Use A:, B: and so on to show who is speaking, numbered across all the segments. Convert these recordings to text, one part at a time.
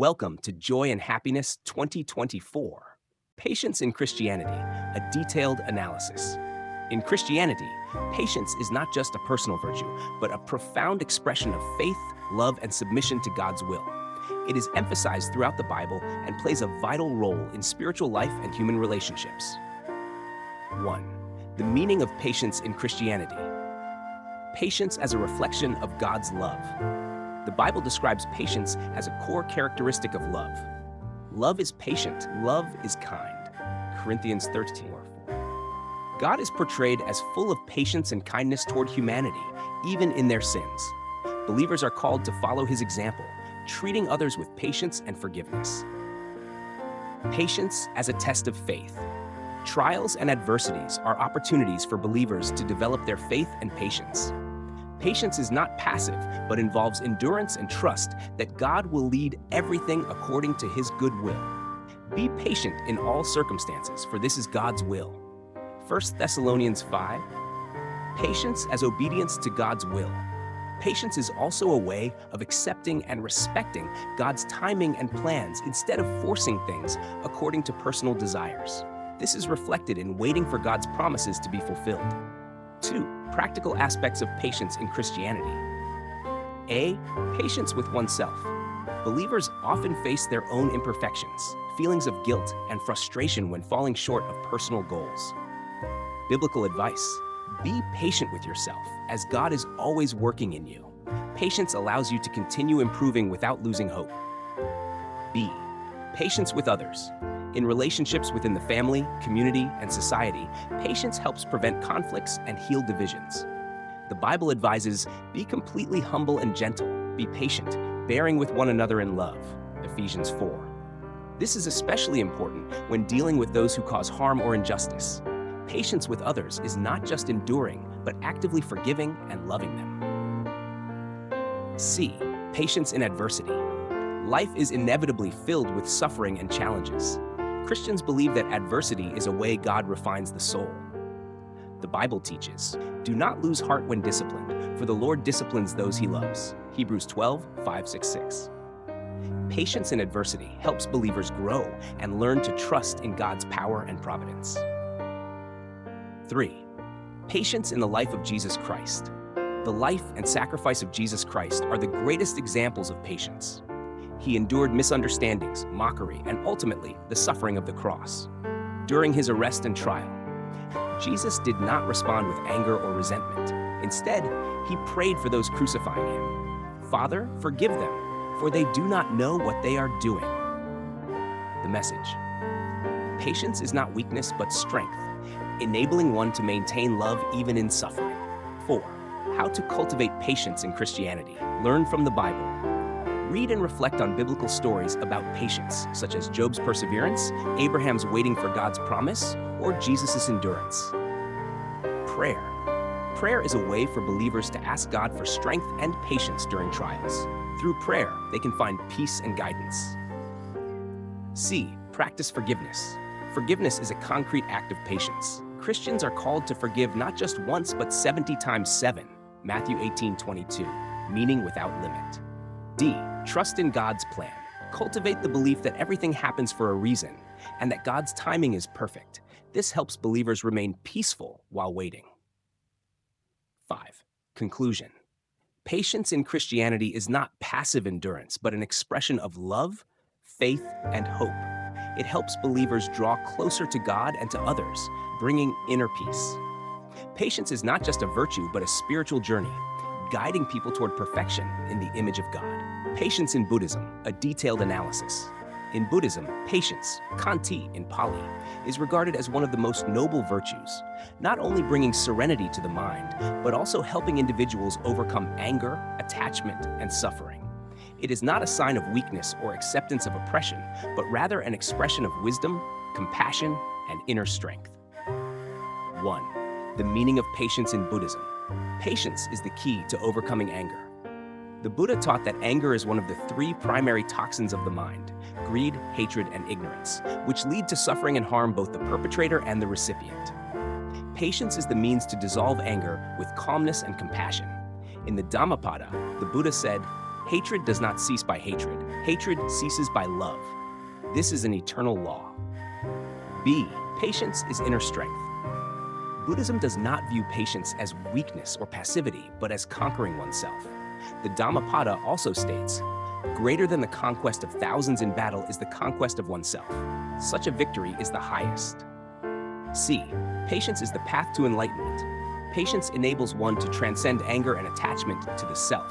A: Welcome to Joy and Happiness 2024. Patience in Christianity, a detailed analysis. In Christianity, patience is not just a personal virtue, but a profound expression of faith, love, and submission to God's will. It is emphasized throughout the Bible and plays a vital role in spiritual life and human relationships. 1. The meaning of patience in Christianity. Patience as a reflection of God's love. The Bible describes patience as a core characteristic of love. Love is patient, love is kind. Corinthians 13:4. God is portrayed as full of patience and kindness toward humanity, even in their sins. Believers are called to follow his example, treating others with patience and forgiveness. Patience as a test of faith. Trials and adversities are opportunities for believers to develop their faith and patience. Patience is not passive, but involves endurance and trust that God will lead everything according to his good will. Be patient in all circumstances, for this is God's will. 1 Thessalonians 5. Patience as obedience to God's will. Patience is also a way of accepting and respecting God's timing and plans instead of forcing things according to personal desires. This is reflected in waiting for God's promises to be fulfilled. 2. Practical aspects of patience in Christianity. A. Patience with oneself. Believers often face their own imperfections, feelings of guilt, and frustration when falling short of personal goals. Biblical advice. Be patient with yourself, as God is always working in you. Patience allows you to continue improving without losing hope. B. Patience with others. In relationships within the family, community, and society, patience helps prevent conflicts and heal divisions. The Bible advises, be completely humble and gentle, be patient, bearing with one another in love. Ephesians 4. This is especially important when dealing with those who cause harm or injustice. Patience with others is not just enduring, but actively forgiving and loving them. C. Patience in adversity. Life is inevitably filled with suffering and challenges. Christians believe that adversity is a way God refines the soul. The Bible teaches, do not lose heart when disciplined, for the Lord disciplines those he loves. Hebrews 12:5-6. Patience in adversity helps believers grow and learn to trust in God's power and providence. 3. Patience in the life of Jesus Christ. The life and sacrifice of Jesus Christ are the greatest examples of patience. He endured misunderstandings, mockery, and ultimately the suffering of the cross. During his arrest and trial, Jesus did not respond with anger or resentment. Instead, he prayed for those crucifying him. Father, forgive them, for they do not know what they are doing. The message. Patience is not weakness but strength, enabling one to maintain love even in suffering. 4. How to cultivate patience in Christianity. Learn from the Bible. Read and reflect on biblical stories about patience, such as Job's perseverance, Abraham's waiting for God's promise, or Jesus' endurance. Prayer. Prayer is a way for believers to ask God for strength and patience during trials. Through prayer, they can find peace and guidance. C. Practice forgiveness. Forgiveness is a concrete act of patience. Christians are called to forgive not just once, but 70 times 7, Matthew 18:22, meaning without limit. D. Trust in God's plan. Cultivate the belief that everything happens for a reason and that God's timing is perfect. This helps believers remain peaceful while waiting. 5. Conclusion. Patience in Christianity is not passive endurance, but an expression of love, faith, and hope. It helps believers draw closer to God and to others, bringing inner peace. Patience is not just a virtue, but a spiritual journey, guiding people toward perfection in the image of God. Patience in Buddhism, a detailed analysis. In Buddhism, patience, khanti in Pali, is regarded as one of the most noble virtues, not only bringing serenity to the mind, but also helping individuals overcome anger, attachment, and suffering. It is not a sign of weakness or acceptance of oppression, but rather an expression of wisdom, compassion, and inner strength. 1. The meaning of patience in Buddhism. Patience is the key to overcoming anger. The Buddha taught that anger is one of the 3 primary toxins of the mind: greed, hatred, and ignorance, which lead to suffering and harm both the perpetrator and the recipient. Patience is the means to dissolve anger with calmness and compassion. In the Dhammapada, the Buddha said, hatred does not cease by hatred, Hatred ceases by love. This is an eternal law. B. Patience is inner strength. Buddhism does not view patience as weakness or passivity, but as conquering oneself. The Dhammapada also states, "Greater than the conquest of thousands in battle is the conquest of oneself. Such a victory is the highest." C. Patience is the path to enlightenment. Patience enables one to transcend anger and attachment to the self.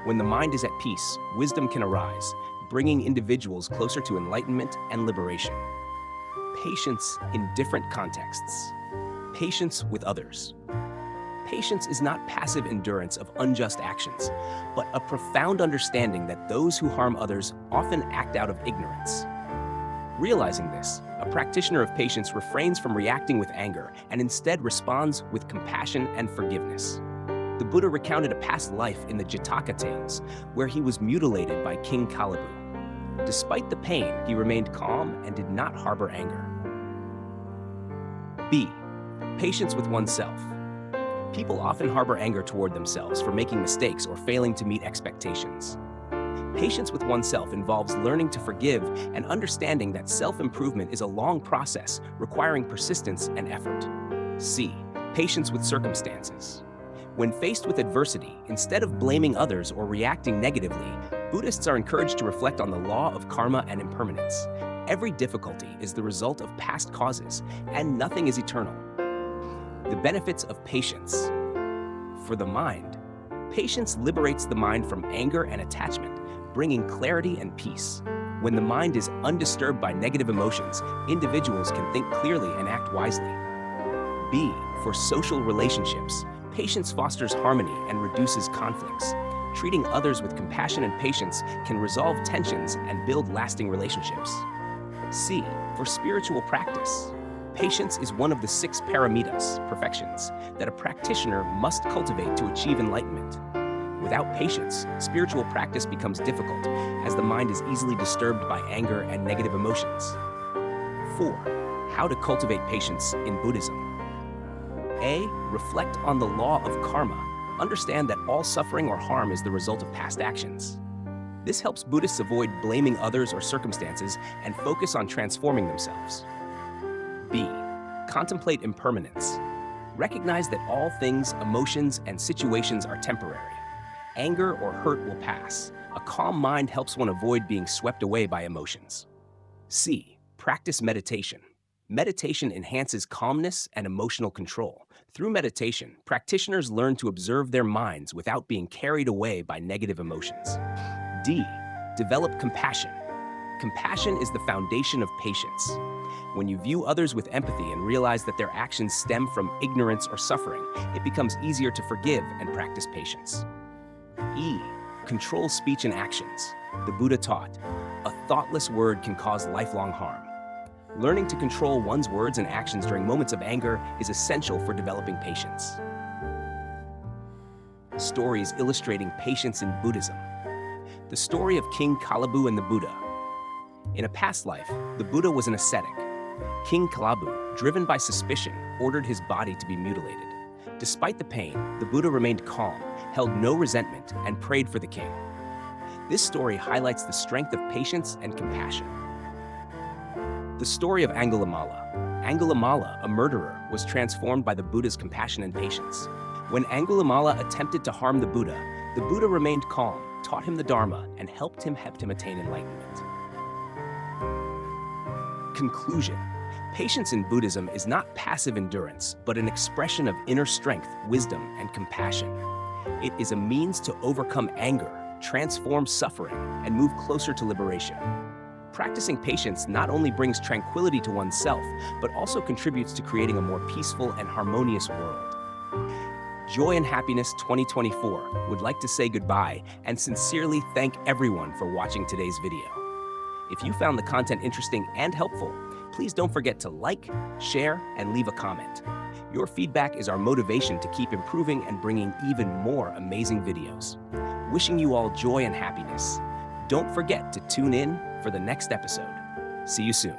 A: When the mind is at peace, wisdom can arise, bringing individuals closer to enlightenment and liberation. Patience in different contexts. Patience with others. Patience is not passive endurance of unjust actions, but a profound understanding that those who harm others often act out of ignorance. Realizing this, a practitioner of patience refrains from reacting with anger and instead responds with compassion and forgiveness. The Buddha recounted a past life in the Jataka tales, where he was mutilated by King Kalabu. Despite the pain, he remained calm and did not harbor anger. B. Patience with oneself. People often harbor anger toward themselves for making mistakes or failing to meet expectations. Patience with oneself involves learning to forgive and understanding that self-improvement is a long process requiring persistence and effort. C. Patience with circumstances. When faced with adversity, instead of blaming others or reacting negatively, Buddhists are encouraged to reflect on the law of karma and impermanence. Every difficulty is the result of past causes, and nothing is eternal. The benefits of patience. For the mind, patience liberates the mind from anger and attachment, bringing clarity and peace. When the mind is undisturbed by negative emotions, individuals can think clearly and act wisely. B. For social relationships, patience fosters harmony and reduces conflicts. Treating others with compassion and patience can resolve tensions and build lasting relationships. C. For spiritual practice. Patience is one of the 6 paramitas, perfections, that a practitioner must cultivate to achieve enlightenment. Without patience, spiritual practice becomes difficult, as the mind is easily disturbed by anger and negative emotions. 4. How to cultivate patience in Buddhism. A. Reflect on the law of karma. Understand that all suffering or harm is the result of past actions. This helps Buddhists avoid blaming others or circumstances and focus on transforming themselves. B. Contemplate impermanence. Recognize that all things, emotions, and situations are temporary. Anger or hurt will pass. A calm mind helps one avoid being swept away by emotions. C. Practice meditation. Meditation enhances calmness and emotional control. Through meditation, practitioners learn to observe their minds without being carried away by negative emotions. D. Develop compassion. Compassion is the foundation of patience. When you view others with empathy and realize that their actions stem from ignorance or suffering, it becomes easier to forgive and practice patience. E. Control speech and actions. The Buddha taught, "A thoughtless word can cause lifelong harm." Learning to control one's words and actions during moments of anger is essential for developing patience. Stories illustrating patience in Buddhism. The story of King Kalabu and the Buddha. In a past life, the Buddha was an ascetic. King Kalabu, driven by suspicion, ordered his body to be mutilated. Despite the pain, the Buddha remained calm, held no resentment, and prayed for the king. This story highlights the strength of patience and compassion. The story of Angulimala. Angulimala, a murderer, was transformed by the Buddha's compassion and patience. When Angulimala attempted to harm the Buddha remained calm, taught him the Dharma, and helped him attain enlightenment. Conclusion. Patience in Buddhism is not passive endurance, but an expression of inner strength, wisdom, and compassion. It is a means to overcome anger, transform suffering, and move closer to liberation. Practicing patience not only brings tranquility to oneself, but also contributes to creating a more peaceful and harmonious world. Joy and Happiness 2024 would like to say goodbye and sincerely thank everyone for watching today's video. If you found the content interesting and helpful, please don't forget to like, share, and leave a comment. Your feedback is our motivation to keep improving and bringing even more amazing videos. Wishing you all joy and happiness. Don't forget to tune in for the next episode. See you soon.